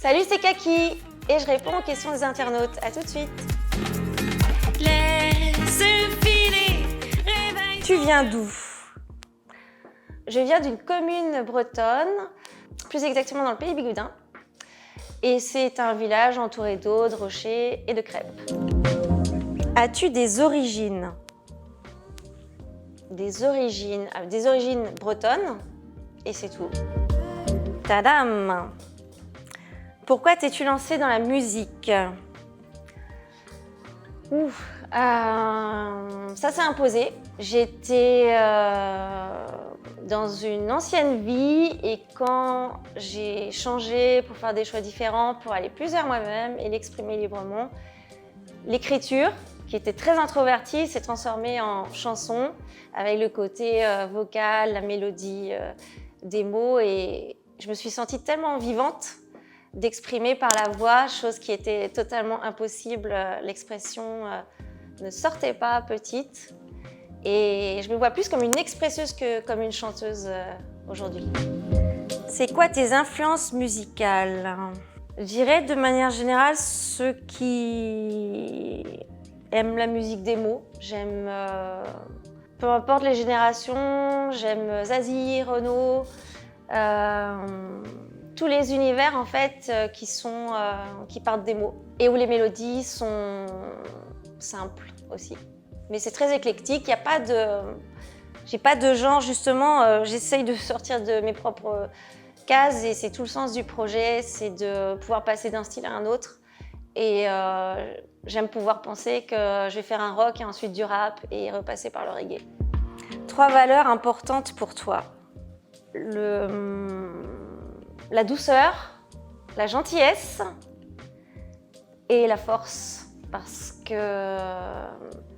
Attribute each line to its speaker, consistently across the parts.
Speaker 1: Salut, c'est Kaki et je réponds aux questions des internautes. À tout de suite. Tu viens d'où? Je viens d'une commune bretonne, plus exactement dans le pays Bigoudin. Et c'est un village entouré d'eau, de rochers et de crêpes. As-tu des origines? Des origines bretonnes et c'est tout. Tadam! Pourquoi t'es-tu lancée dans la musique? Ça s'est imposé. J'étais dans une ancienne vie et quand j'ai changé pour faire des choix différents, pour aller plus vers moi-même et l'exprimer librement, l'écriture, qui était très introvertie, s'est transformée en chanson avec le côté vocal, la mélodie des mots et je me suis sentie tellement vivante d'exprimer par la voix, chose qui était totalement impossible. L'expression ne sortait pas petite. Et je me vois plus comme une expresseuse que comme une chanteuse aujourd'hui. C'est quoi tes influences musicales? Je dirais de manière générale ceux qui aiment la musique des mots. J'aime, peu importe les générations, j'aime Zazie, Renaud. Tous les univers en fait qui partent des mots et où les mélodies sont simples aussi. Mais c'est très éclectique, j'ai pas de genre justement, j'essaye de sortir de mes propres cases et c'est tout le sens du projet, c'est de pouvoir passer d'un style à un autre et j'aime pouvoir penser que je vais faire un rock et ensuite du rap et repasser par le reggae. 3 valeurs importantes pour toi. La douceur, la gentillesse et la force. Parce que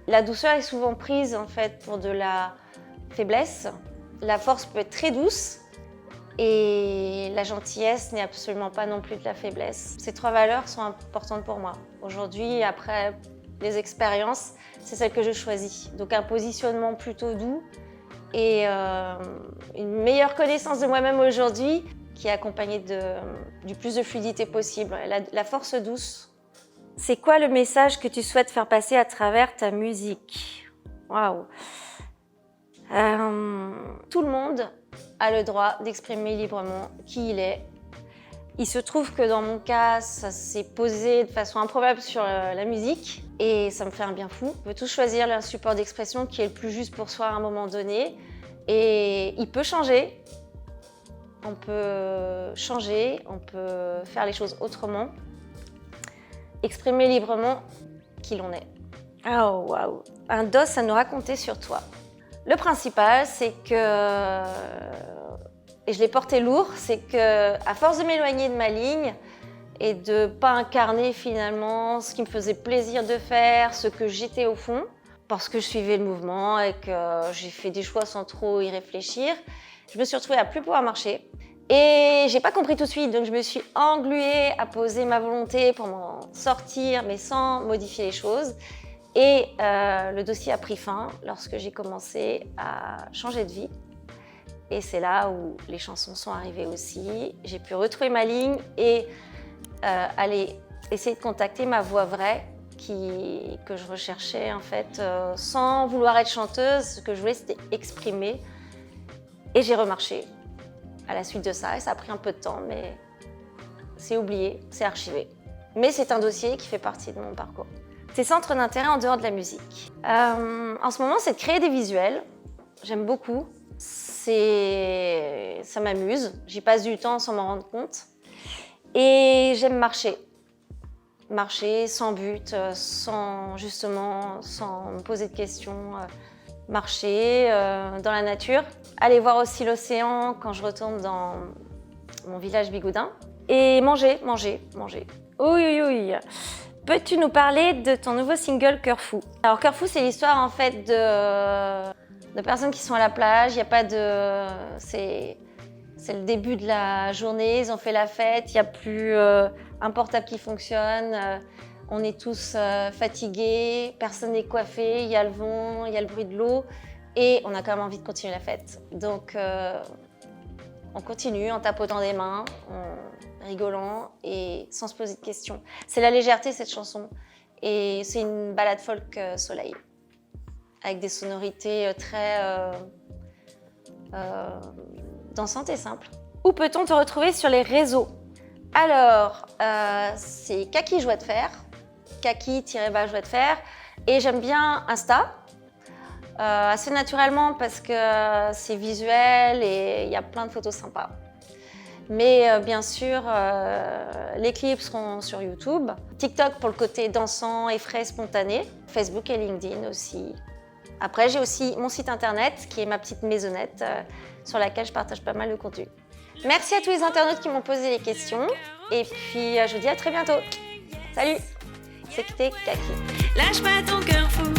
Speaker 1: la douceur est souvent prise en fait pour de la faiblesse. La force peut être très douce et la gentillesse n'est absolument pas non plus de la faiblesse. Ces 3 valeurs sont importantes pour moi. Aujourd'hui, après les expériences, c'est celle que je choisis. Donc un positionnement plutôt doux et une meilleure connaissance de moi-même aujourd'hui qui est accompagnée du plus de fluidité possible. La force douce. C'est quoi le message que tu souhaites faire passer à travers ta musique? Waouh! Tout le monde a le droit d'exprimer librement qui il est. Il se trouve que dans mon cas, ça s'est posé de façon improbable sur la musique et ça me fait un bien fou. On peut tous choisir le support d'expression qui est le plus juste pour soi à un moment donné et il peut changer. On peut changer, on peut faire les choses autrement. Exprimer librement qui l'on est. Oh waouh! Un dos à nous raconter sur toi. Le principal, c'est que, et je l'ai porté lourd, c'est que à force de m'éloigner de ma ligne et de pas incarner finalement ce qui me faisait plaisir de faire, ce que j'étais au fond, parce que je suivais le mouvement et que j'ai fait des choix sans trop y réfléchir, je me suis retrouvée à plus pouvoir marcher. Et j'ai pas compris tout de suite, donc je me suis engluée à poser ma volonté pour m'en sortir, mais sans modifier les choses. Et le dossier a pris fin lorsque j'ai commencé à changer de vie. Et c'est là où les chansons sont arrivées aussi. J'ai pu retrouver ma ligne et aller essayer de contacter ma voix vraie que je recherchais en fait, sans vouloir être chanteuse. Ce que je voulais, c'était exprimer. Et j'ai remarché à la suite de ça, et ça a pris un peu de temps, mais c'est oublié, c'est archivé. Mais c'est un dossier qui fait partie de mon parcours. Tes centres d'intérêt en dehors de la musique. En ce moment, c'est de créer des visuels. J'aime beaucoup. Ça m'amuse. J'y passe du temps sans m'en rendre compte. Et j'aime marcher. Marcher sans but, sans me poser de questions. Marcher dans la nature, aller voir aussi l'océan quand je retourne dans mon village Bigoudin et manger. Oui. Peux-tu nous parler de ton nouveau single Cœur Fou? Alors Cœur Fou, c'est l'histoire en fait de personnes qui sont à la plage. Il y a pas de, c'est le début de la journée. Ils ont fait la fête. Il n'y a plus un portable qui fonctionne. On est tous fatigués, personne n'est coiffé, il y a le vent, il y a le bruit de l'eau et on a quand même envie de continuer la fête. Donc on continue en tapotant des mains, en rigolant et sans se poser de questions. C'est la légèreté, cette chanson. Et c'est une balade folk soleil, avec des sonorités très dansantes et simples. Où peut-on te retrouver sur les réseaux? Alors, c'est Kaki Joie de Fer, Kaki-Joie de Fer, et j'aime bien Insta, assez naturellement parce que c'est visuel et il y a plein de photos sympas. Mais bien sûr, les clips seront sur YouTube, TikTok pour le côté dansant et frais, spontané, Facebook et LinkedIn aussi. Après, j'ai aussi mon site internet qui est ma petite maisonnette sur laquelle je partage pas mal de contenu. Merci à tous les internautes qui m'ont posé les questions et puis je vous dis à très bientôt. Salut, c'était Kaki.
Speaker 2: Lâche pas ton cœur fou.